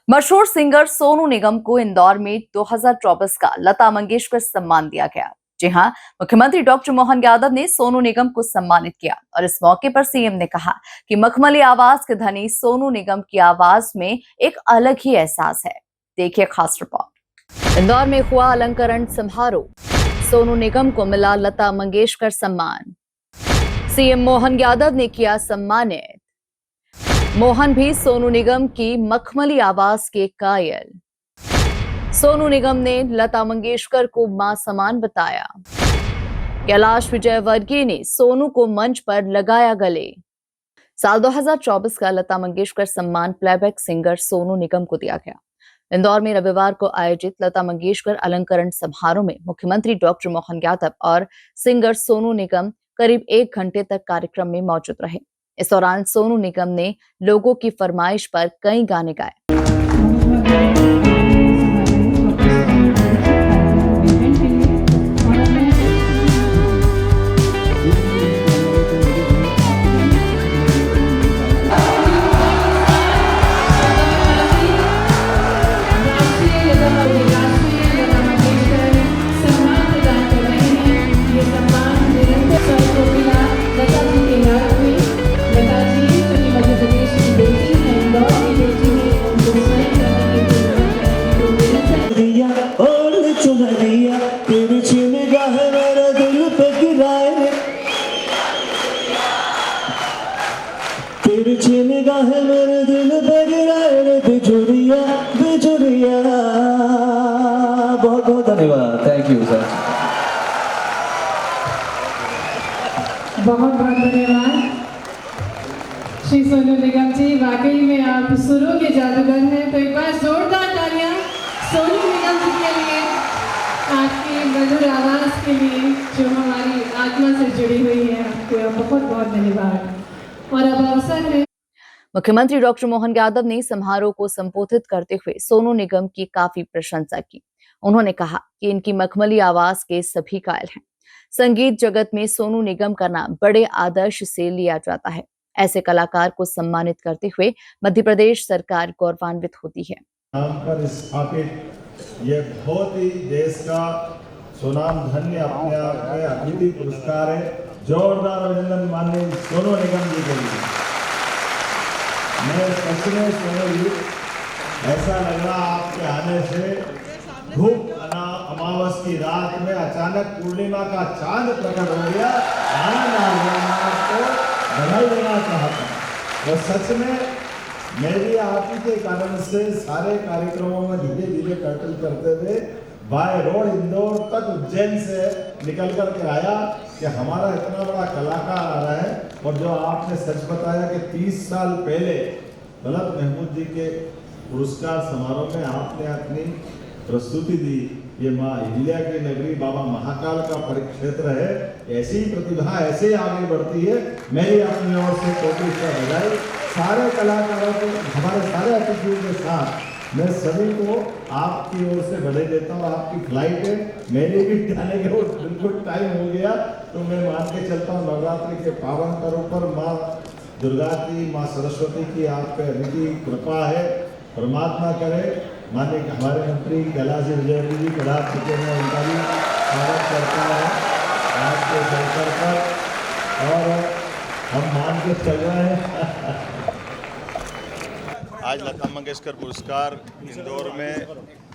मशहूर सिंगर सोनू निगम को इंदौर में 2024 का लता मंगेशकर सम्मान दिया गया। जी हां, मुख्यमंत्री डॉक्टर मोहन यादव ने सोनू निगम को सम्मानित किया और इस मौके पर सीएम ने कहा कि मखमली आवाज के धनी सोनू निगम की आवाज में एक अलग ही एहसास है। देखिए खास रिपोर्ट। इंदौर में हुआ अलंकरण समारोह, सोनू निगम को मिला लता मंगेशकर सम्मान। सीएम मोहन यादव ने किया सम्मानित। मोहन भी सोनू निगम की मखमली आवाज के कायल। सोनू निगम ने लता मंगेशकर को मां समान बताया। कैलाश विजयवर्गीय ने सोनू को मंच पर लगाया गले। साल 2024 का लता मंगेशकर सम्मान प्लेबैक सिंगर सोनू निगम को दिया गया। इंदौर में रविवार को आयोजित लता मंगेशकर अलंकरण समारोह में मुख्यमंत्री डॉक्टर मोहन यादव और सिंगर सोनू निगम करीब 1 घंटे तक कार्यक्रम में मौजूद रहे। इस दौरान सोनू निगम ने लोगों की फरमाइश पर कई गाने गाए। मेरे दिल पे गिराए बिजुरिया बिजुरिया। बहुत बहुत धन्यवाद। Thank you sir. बहुत बहुत धन्यवाद श्री सोनू निगम जी। वाकई में आप सुरों के जादूगर हैं। तो एक बार जोरदार तालियां सोनू निगम जी के लिए, आपकी मधुर आवाज के लिए जो हमारी आत्मा से जुड़ी हुई है। आपको बहुत बहुत धन्यवाद। और अब अवसर है। मुख्यमंत्री डॉक्टर मोहन यादव ने समारोह को संबोधित करते हुए सोनू निगम की काफी प्रशंसा की। उन्होंने कहा कि इनकी मखमली आवाज के सभी कायल हैं। संगीत जगत में सोनू निगम का नाम बड़े आदर्श से लिया जाता है। ऐसे कलाकार को सम्मानित करते हुए मध्य प्रदेश सरकार गौरवान्वित होती है। नाम पर स्थापित ये बहुत ही देश का सुनाम धन्य अपने आप में अतिथि पुरस्कार है। जोरदार अभिनंदन माननीय सोनू निगम जी के लिए। मैं सच में सोनू जी, ऐसा लग रहा आपके आने से धूप अमावस की रात में अचानक पूर्णिमा का चांद प्रकट हो गया। आनंद आ गया। मैं आपको बधाई देना चाहता हूँ। और सच में मेरी आप ही के कारण से सारे कार्यक्रमों में धीरे धीरे कर्टल करते हुए बाय रोड इंदौर तक उज्जैन से निकल कर के आया कि हमारा इतना बड़ा कलाकार आ रहा है। और जो आपने सच बताया कि 30 साल पहले तलत महमूद जी के पुरस्कार समारोह में आपने अपनी प्रस्तुति दी। ये माँ अहिल्या की नगरी बाबा महाकाल का परिक्षेत्र है। ऐसी ही प्रतिभा ऐसे ही आगे बढ़ती है। मेरी अपनी ओर से कोटि का बधाई। सारे कलाकारों को, हमारे सारे अतिथियों के साथ मैं सभी को आपकी ओर से बधाई देता हूँ। आपकी फ्लाइट है, मेरे भी जाने के बिल्कुल टाइम हो गया। तो मैं मान के चलता हूँ नवरात्रि के पावन पर्व पर माँ दुर्गा की, माँ सरस्वती की आप पे अमिटी कृपा है। परमात्मा करे माननीय हमारे मंत्री कैलाश विजयवर्गीय जी खड़ा चुके हैं, उनका भी स्वागत करता है आज के अवसर पर। और हम मान के चल रहे हैं। आज लता मंगेशकर पुरस्कार इंदौर में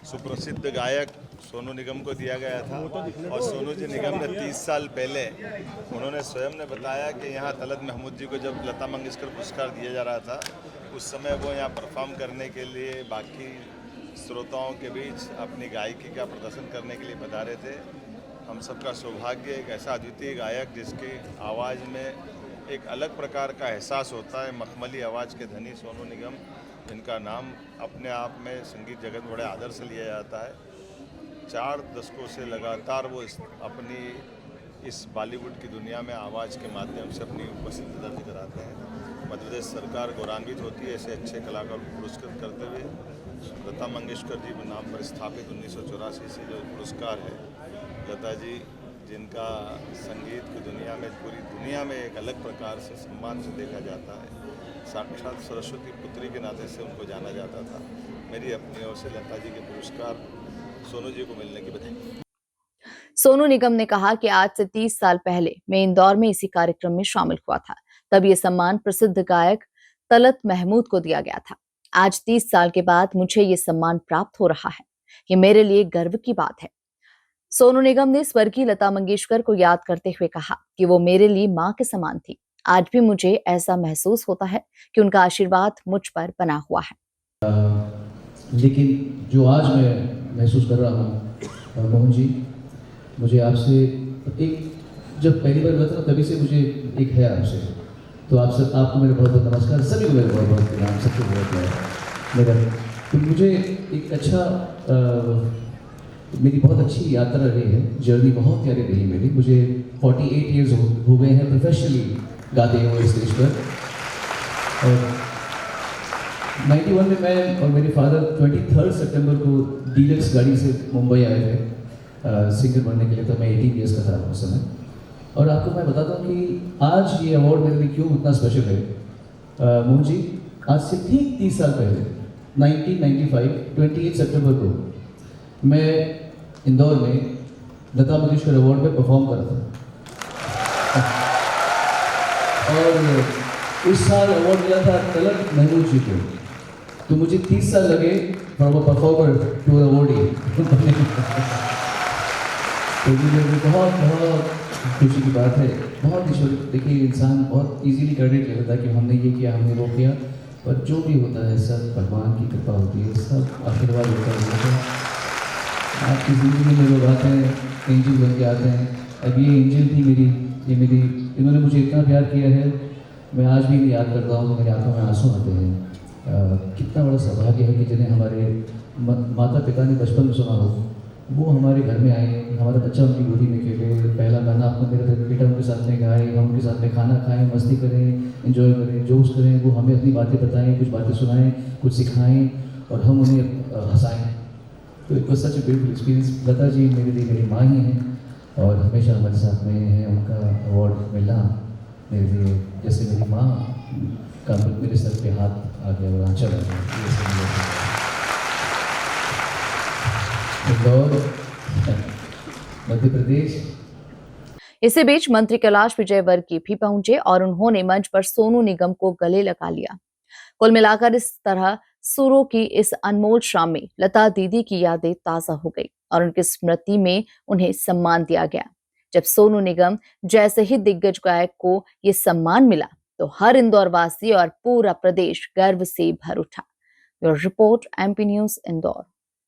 सुप्रसिद्ध गायक सोनू निगम को दिया गया था। और सोनू जी निगम ने 30 साल पहले उन्होंने स्वयं ने बताया कि यहाँ तलत महमूद जी को जब लता मंगेशकर पुरस्कार दिया जा रहा था, उस समय वो यहाँ परफॉर्म करने के लिए बाकी श्रोताओं के बीच अपनी गायकी का प्रदर्शन करने के लिए पधारे थे। हम सबका सौभाग्य, एक ऐसा अद्वितीय गायक जिसकी आवाज़ में एक अलग प्रकार का एहसास होता है। मखमली आवाज़ के धनी सोनू निगम, जिनका नाम अपने आप में संगीत जगत में बड़े आदर से लिया जाता है। 4 दशकों से लगातार वो अपनी इस बॉलीवुड की दुनिया में आवाज़ के माध्यम से अपनी उपस्थिति दर्ज कराते हैं। मध्य प्रदेश सरकार गौरवान्वित होती है ऐसे अच्छे कलाकार को पुरस्कृत करते हुए। लता मंगेशकर जी के नाम पर स्थापित 1984 से जो पुरस्कार है, लता जी जिनका संगीत की दुनिया में, पूरी दुनिया में एक अलग प्रकार से सम्मान से देखा जाता है। साक्षात सरस्वती पुत्री के नाते से उनको जाना जाता था। मेरी अपनी ओर से लता जी के पुरस्कार सोनू जी को मिलने की बधाई। सोनू निगम ने कहा कि आज से 30 साल पहले मैं इंदौर में इसी कार्यक्रम में शामिल हुआ था। तब ये सम्मान प्रसिद्ध गायक तलत महमूद को दिया गया था। आज 30 साल के बाद मुझे ये सम्मान प्राप्त हो रहा है। ये मेरे लिए गर्व की बात है। सोनू निगम ने स्वर्गीय लता मंगेशकर को याद करते हुए कहा कि वो मेरे लिए मां के समान थी। आज भी मुझे ऐसा महसूस होता है कि उनका आशीर्वाद मुझ पर बना हुआ है। लेकिन जो आज मैं महसूस कर रहा हूँ मोहन जी, मुझे आपसे एक जब पहली बार मिला था तभी से मुझे एक है आपसे, तो आपको मेरे बहुत बहुत नमस्कार, सभी को मेरे बहुत बहुत प्रणाम, सबको बहुत मेरा। तो मुझे एक मेरी बहुत अच्छी यात्रा रही है, जर्नी बहुत प्यारी रही मेरी। मुझे 48 ईयर्स हो गए हैं प्रोफेशनली गाते हुए स्टेज पर। और 91 में मैं और मेरे फादर 23 सितंबर को डीलक्स गाड़ी से मुंबई आए थे सिंगर बनने के लिए। तो मैं 18 ईयर्स का था उस समय। और आपको मैं बताता हूँ कि आज ये अवार्ड मेरे लिए क्यों इतना स्पेशल है। मोहन जी, आज से ठीक 30 साल पहले 1995 28 सितंबर को मैं इंदौर में लता मंगेशकर अवार्ड में परफॉर्म कर रहा था। और उस साल अवार्ड मिला था तलत महमूद जी को। तो मुझे 30 साल लगे from a performer to awardee. तो मुझे बहुत बहुत खुशी की बात है। बहुत ईश्वर, देखिए इंसान बहुत इजीली क्रेडिट ले लेता है कि हमने ये किया, हमने वो किया, पर जो भी होता है सब भगवान की कृपा होती है, सब आशीर्वाद होता है। आपकी ज़िंदगी में लोग आते हैं, एंजल बन के आते हैं। अब ये एंजल थी मेरी, इन्होंने मुझे इतना प्यार किया है, मैं आज भी इन्हें याद करता हूँ तो मेरी आंखों में आंसू आते हैं। कितना बड़ा सौभाग्य है कि जिन्हें हमारे माता पिता ने बचपन में सुना हो, वो हमारे घर में आए, हमारा बच्चा उनकी गोदी में खेले, पहला गाना अपना मेरा बेटा उनके साथ में गाए, हम उनके साथ में खाना खाएं, मस्ती करें, एंजॉय करें, जोश करें, वो हमें अपनी बातें बताएं, कुछ बातें सुनाएं, कुछ सिखाएं और हम उन्हें हंसाएं। तो it was such a beautiful experience. Lata ji मेरे लिए मेरी माँ ही हैं और हमेशा हमारे साथ में हैं। उनका अवार्ड मिलना मेरे लिए जैसे मेरी माँ का मेरे सर पे हाथ आ गया और आंचल आ गया। इंदौर, मध्य प्रदेश। इसी बीच मंत्री कैलाश विजयवर्गीय भी पहुंचे और उन्होंने मंच पर सोनू निगम को गले लगा लिया। कुल मिलाकर इस तरह सुरों की इस अनमोल शाम में लता दीदी की यादें ताजा हो गई और उनकी स्मृति में उन्हें सम्मान दिया गया। जब सोनू निगम जैसे ही दिग्गज गायक को ये सम्मान मिला तो हर इंदौर वासी और पूरा प्रदेश गर्व से भर उठा। Report MP news Indore.